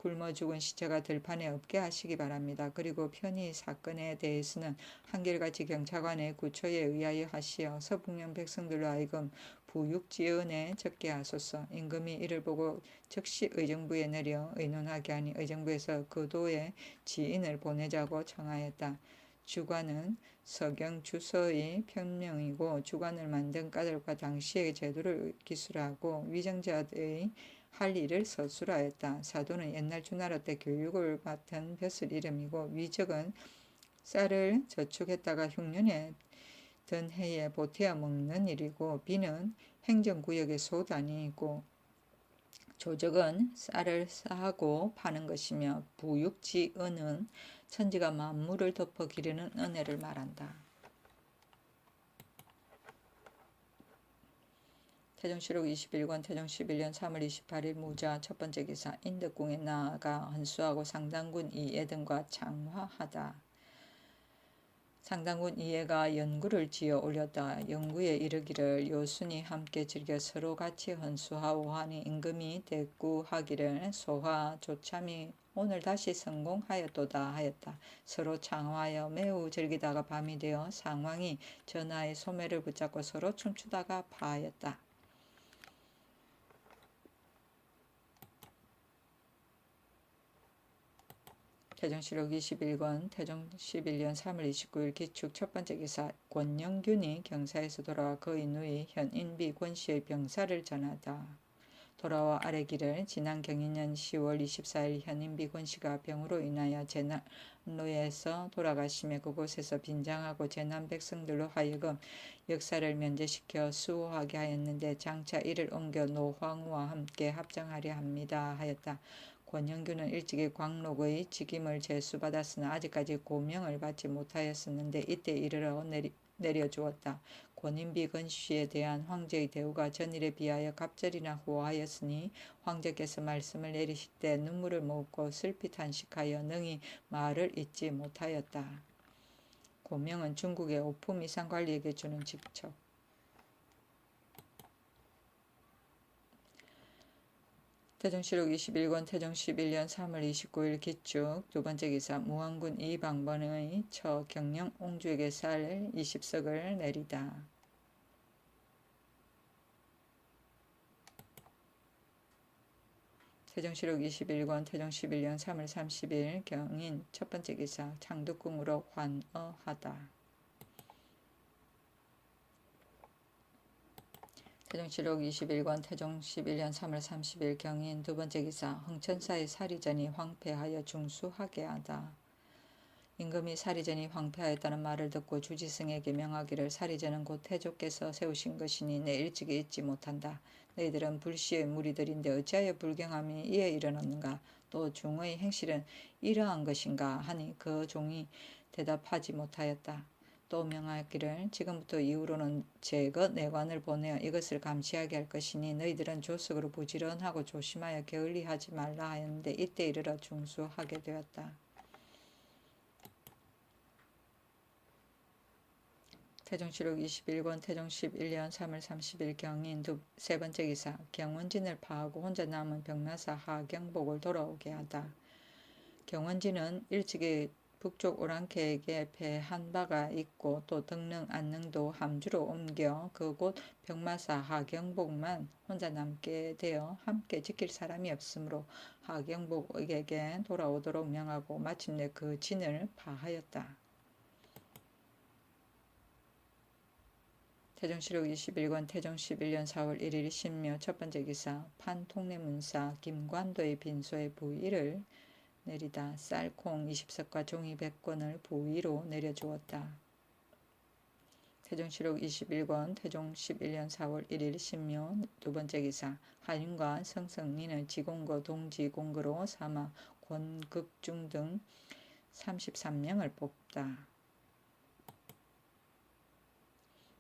굶어 죽은 시체가 들판에 없게 하시기 바랍니다. 그리고 편의 사건에 대해서는 한결같이 경찰관의 구초에 의하여 하시어 서북령 백성들로 하여금 부육지은에 적게 하소서. 임금이 이를 보고 즉시 의정부에 내려 의논하게 하니 의정부에서 그도의 지인을 보내자고 청하였다. 주관은 서경 주서의 편명이고 주관을 만든 까닭과 당시의 제도를 기술하고 위정자의 할 일을 서술하였다. 사도는 옛날 주나라 때 교육을 맡은 벼슬 이름이고 위적은 쌀을 저축했다가 흉년에 든 해에 보태어 먹는 일이고 비는 행정구역의 소단이고 조적은 쌀을 사고 파는 것이며 부육지은은 천지가 만물을 덮어 기르는 은혜를 말한다. 태종실록 21권 태종 11년 3월 28일 무자 첫 번째 기사 인덕궁에 나아가 헌수하고 상당군 이해 등과 장화하다. 상당군 이해가 연구를 지어 올렸다. 연구에 이르기를 요순이 함께 즐겨 서로 같이 헌수하오 하니 임금이 대꾸하기를 소화 조참이 오늘 다시 성공하였도다 하였다. 서로 장화하여 매우 즐기다가 밤이 되어 상왕이 전하의 소매를 붙잡고 서로 춤추다가 파하였다. 태종실록 21권 태종 11년 3월 29일 기축 첫 번째 기사 권영균이 경사에서 돌아와 그의 누이 현인비 권씨의 병사를 전하다. 돌아와 아뢰기를 지난 경인년 10월 24일 현인비 권씨가 병으로 인하여 제난로에서 돌아가심에 그곳에서 빈장하고 제난 백성들로 하여금 역사를 면제시켜 수호하게 하였는데 장차 이를 옮겨 노황우와 함께 합장하려 합니다 하였다. 권영규는 일찍이 광록의 직임을 제수받았으나 아직까지 고명을 받지 못하였었는데 이때 이르러 내려주었다. 권인비 건씨에 대한 황제의 대우가 전일에 비하여 갑절이나 호하였으니 황제께서 말씀을 내리실 때 눈물을 머금고 슬피 탄식하여 능히 말을 잇지 못하였다. 고명은 중국의 오품 이상 관리에게 주는 직책. 태종실록 21권 태종 11년 3월 29일 기축 두 번째 기사 무왕군 이방번의 처 경영 옹주에게 쌀 20석을 내리다. 태종실록 21권 태종 11년 3월 30일 경인 첫 번째 기사 창덕궁으로 환어하다. 태종실록 21권 태종 11년 3월 30일 경인 두 번째 기사 흥천사의 사리전이 황폐하여 중수하게 하다. 임금이 사리전이 황폐하였다는 말을 듣고 주지승에게 명하기를 사리전은 곧 태조께서 세우신 것이니 내 일찍이 잊지 못한다. 너희들은 불시의 무리들인데 어찌하여 불경함이 이에 이르렀는가? 또 중의 행실은 이러한 것인가 하니 그 종이 대답하지 못하였다. 또 명하기를 지금부터 이후로는 제거 내관을 보내어 이것을 감시하게 할 것이니 너희들은 조석으로 부지런하고 조심하여 게을리하지 말라 하였는데 이때 이르러 중수하게 되었다. 태종실록 21권 태종 11년 3월 30일 경인 세 번째 기사 경원진을 파하고 혼자 남은 병나사 하경복을 돌아오게 하다. 경원진은 일찍이 북쪽 오랑캐에게 패한 바가 있고 또 등릉 안능도 함주로 옮겨 그곳 병마사 하경복만 혼자 남게 되어 함께 지킬 사람이 없으므로 하경복에게 돌아오도록 명하고 마침내 그 진을 파하였다. 태종실록 21권 태종 11년 4월 1일 신묘 첫 번째 기사 판통례문사 김관도의 빈소에 부의를 내리다. 쌀콩 20석과 종이 100권을 부의로 내려주었다. 태종실록 21권 태종 11년 4월 1일 신묘 두 번째 기사 한윤과 성성리는 지공거 동지공거로 삼아 권극중 등 33명을 뽑다.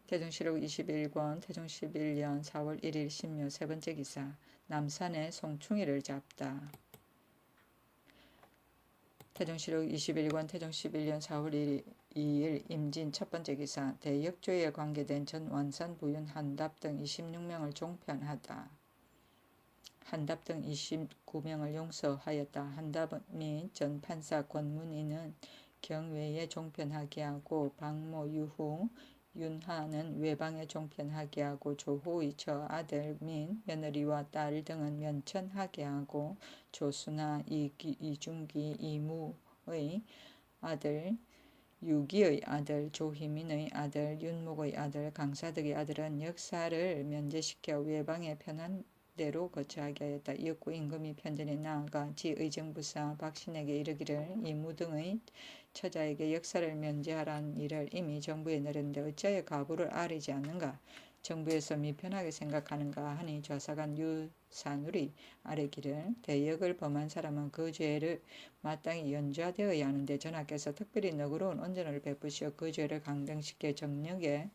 태종실록 21권 태종 11년 4월 1일 신묘 세 번째 기사 남산에 송충이를 잡다. 태종실록 21권 태종 11년 4월 2일 임진 첫 번째 기사 대역조에 관계된 전 완산 부윤 한답 등 26명을 종편하다. 한답 등 29명을 용서하였다. 한답 및 전 판사 권문희는 경외에 종편하게 하고 박모 유후 윤하는 외방에 종편하게 하고 조호의 저 아들 및 며느리와 딸 등은 면천하게 하고 조수나 이중기 이무의 아들 유기의 아들 조희민의 아들 윤목의 아들 강사덕의 아들은 역사를 면제시켜 외방에 편한 대로 거처하게 하였다. 이윽고 임금이 편전에 나아가 지 의정부사 박신에게 이르기를 이무 등의 처자에게 역사를 면제하라는 일을 이미 정부에 내렸는데 어찌하여 가부를 아뢰지 않는가? 정부에서 미편하게 생각하는가 하니 좌사관 유사누리 아뢰기를 대역을 범한 사람은 그 죄를 마땅히 연좌되어야 하는데 전하께서 특별히 너그러운 언전을 베푸시어 그 죄를 강등시켜 정력에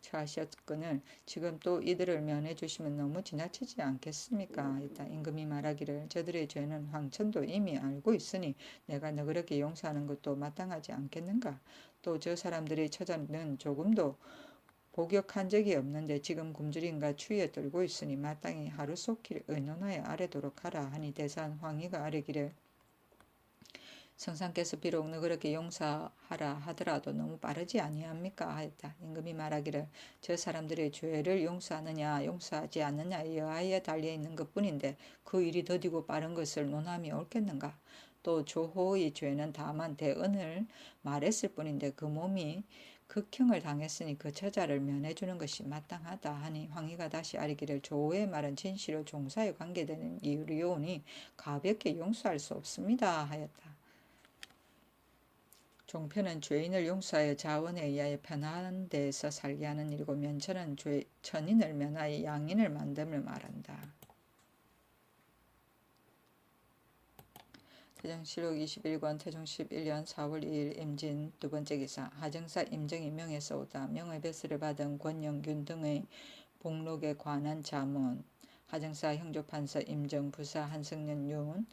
처하셨거늘 지금 또 이들을 면해 주시면 너무 지나치지 않겠습니까? 했다. 임금이 말하기를 저들의 죄는 황천도 이미 알고 있으니 내가 너그럽게 용서하는 것도 마땅하지 않겠는가? 또 저 사람들의 처자는 조금도 복역한 적이 없는데 지금 굶주림과 추위에 떨고 있으니 마땅히 하루속히 의논하여 아뢰도록 하라 하니 대산 황희가 아뢰기를 성상께서 비록 너그럽게 용서하라 하더라도 너무 빠르지 아니합니까? 하였다. 임금이 말하기를 저 사람들의 죄를 용서하느냐 용서하지 않느냐에 여하에 달려있는 것뿐인데 그 일이 더디고 빠른 것을 논함이 옳겠는가? 또 조호의 죄는 다만 대언을 말했을 뿐인데 그 몸이 극형을 당했으니 그 처자를 면해주는 것이 마땅하다 하니 황희가 다시 아뢰기를 조호의 말은 진시로 종사에 관계되는 일이오니 가볍게 용서할 수 없습니다 하였다. 종편은 죄인을 용서하여 자원에 의하여 편한 데에서 살게 하는 일이고 면천은 천인을 면하여 양인을 만듦을 말한다. 태종실록 21권 태종 11년 4월 2일 임진 두 번째 기사 하정사 임정이 명에서 오다. 명의 벼슬을 받은 권영균 등의 복록에 관한 자문 하정사 형조판서 임정 부사 한성년 윤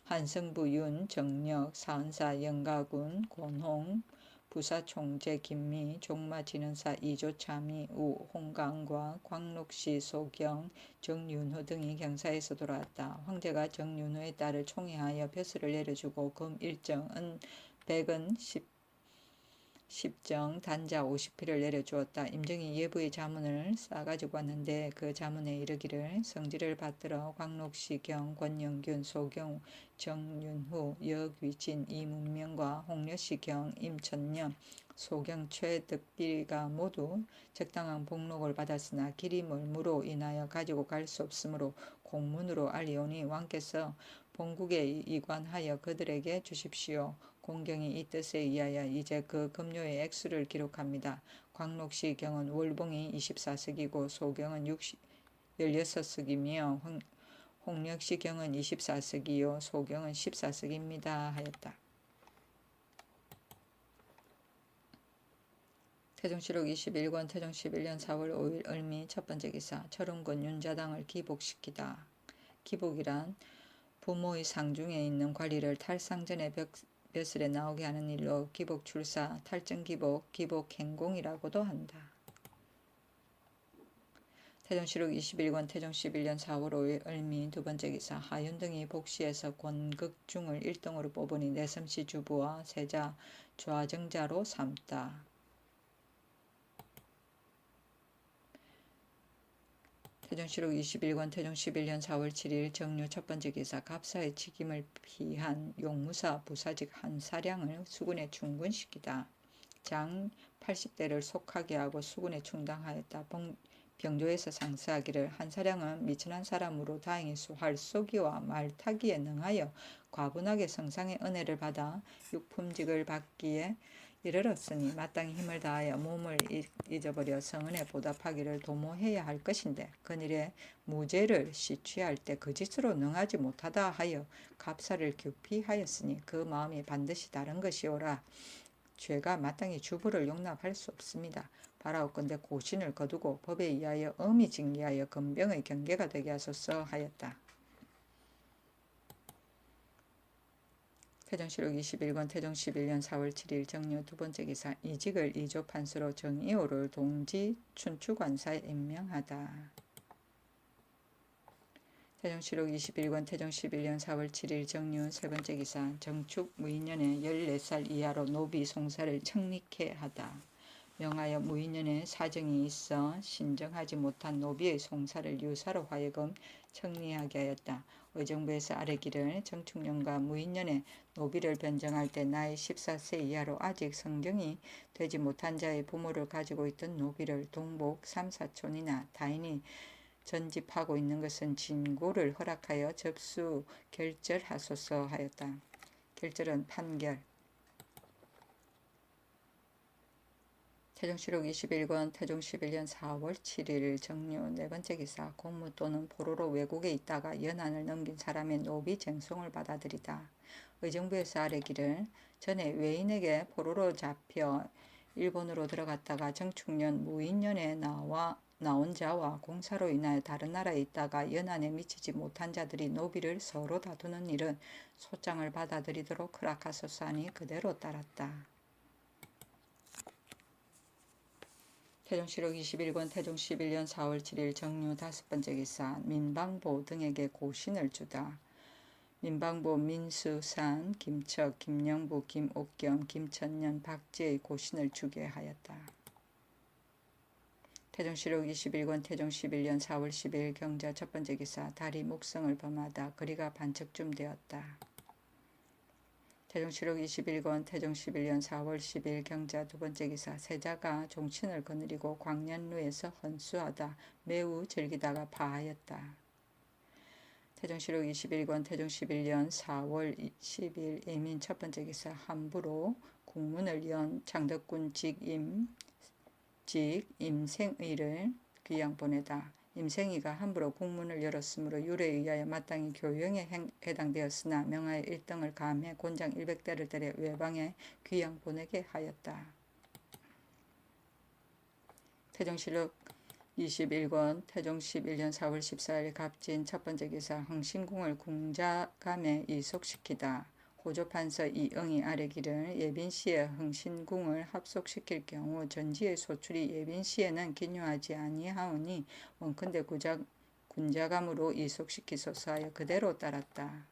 한성부 윤 정력 사은사 영가군 권홍 부사총재 김미 종마진흥사 이조참이 우 홍강과 광록시 소경 정윤호 등이 경사에서 돌아왔다. 황제가 정윤호의 딸을 총애하여 벼슬을 내려주고 금 1정은 100은 10정 단자 50피를 내려주었다. 임정이 예부의 자문을 싸가지고 왔는데 그 자문에 이르기를 성지를 받들어 광록시경 권영균 소경 정윤후 여귀진 이문명과 홍려시경 임천년 소경 최덕비가 모두 적당한 복록을 받았으나 길이 멀무로 인하여 가지고 갈 수 없으므로 공문으로 알리오니 왕께서 본국에 이관하여 그들에게 주십시오. 공경이 이 뜻에 의하여 이제 그 급료의 액수를 기록합니다. 광록시 경은 월봉이 24석이고 소경은 16석이며 홍력시 경은 24석이요 소경은 14석입니다. 하였다. 태종실록 21권 태종 11년 4월 5일 을미 첫 번째 기사 철원군 윤자당을 기복시키다. 기복이란 부모의 상중에 있는 관리를 탈상 전에 벼슬에 나오게 하는 일로 기복출사, 탈정기복, 기복행공이라고도 한다. 태종실록 21권 태종 11년 4월 5일 을미 두 번째 기사 하윤 등이 복시에서 권극중을 1등으로 뽑으니 내섬시 주부와 세자, 좌정자로 삼다. 태종실록 21권 태종 11년 4월 7일 정류 첫 번째 기사 갑사의 직임을 피한 용무사 부사직 한 사량을 수군에 충군시키다. 장 80대를 속하게 하고 수군에 충당하였다. 병조에서 상세하기를 한 사량은 미천한 사람으로 다행히 활 쏘기와 말 타기에 능하여 과분하게 성상의 은혜를 받아 육품직을 받기에 이르렀으니 마땅히 힘을 다하여 몸을 잊어버려 성은에 보답하기를 도모해야 할 것인데 그늘에 무죄를 시취할 때 거짓으로 능하지 못하다 하여 갑사를 기피하였으니 그 마음이 반드시 다른 것이오라. 죄가 마땅히 주부를 용납할 수 없습니다. 바라옵건대 고신을 거두고 법에 의하여 엄히 징계하여 건병의 경계가 되게 하소서 하였다. 태종실록 21권 태종 11년 4월 7일 정유 두 번째 기사 이직을 이조 판수로 정이호를 동지 춘추관사에 임명하다. 태종실록 21권 태종 11년 4월 7일 정유 세 번째 기사 정축 무인년에 14살 이하로 노비 송사를 청립케 하다. 명하여 무인년에 사정이 있어 신정하지 못한 노비의 송사를 유사로 하여금 청리하게 하였다. 의정부에서 아뢰기를 정축년과 무인년에 노비를 변정할 때 나이 14세 이하로 아직 성경이 되지 못한 자의 부모를 가지고 있던 노비를 동복 3, 4촌이나 다인이 전집하고 있는 것은 진고를 허락하여 접수 결절하소서 하였다. 결절은 판결. 태종실록 21권 태종 11년 4월 7일 정유 네 번째 기사 공무 또는 포로로 외국에 있다가 연한을 넘긴 사람의 노비 쟁송을 받아들이다. 의정부에서 아뢰기를 전에 외인에게 포로로 잡혀 일본으로 들어갔다가 정축년 무인년에 나온 자와 공사로 인하여 다른 나라에 있다가 연한에 미치지 못한 자들이 노비를 서로 다투는 일은 소장을 받아들이도록 허락하소서 하니 그대로 따랐다. 태종실록 21권 태종 11년 4월 7일 정유 다섯 번째 기사 민방보 등에게 고신을 주다. 민방보 민수산 김척 김영부 김옥겸 김천년 박지의 고신을 주게 하였다. 태종실록 21권 태종 11년 4월 10일 경자 첫 번째 기사 달이 목성을 범하다 거리가 반척쯤 되었다. 태종실록 21권 태종 11년 4월 10일 경자 두 번째 기사 세자가 종친을 거느리고 광년루에서 헌수하다 매우 즐기다가 파하였다. 태종실록 21권 태종 11년 4월 10일 예민 첫 번째 기사 함부로 국문을 연 창덕군 임생의를 귀양 보내다. 임생이가 함부로 국문을 열었으므로 율에 의하여 마땅히 교영에 해당되었으나 명하여 1등을 감해 곤장 100대를 데려 외방에 귀양 보내게 하였다. 태종실록 21권 태종 11년 4월 14일 갑진 첫 번째 기사 흥신궁을 궁자감에 이속시키다. 호조판서 이응이 아뢰기를 예빈시에 흥신궁을 합속시킬 경우 전지의 소출이 예빈시에는 기묘하지 아니하오니 원컨대 군자감으로 이속시키소서 하여 그대로 따랐다.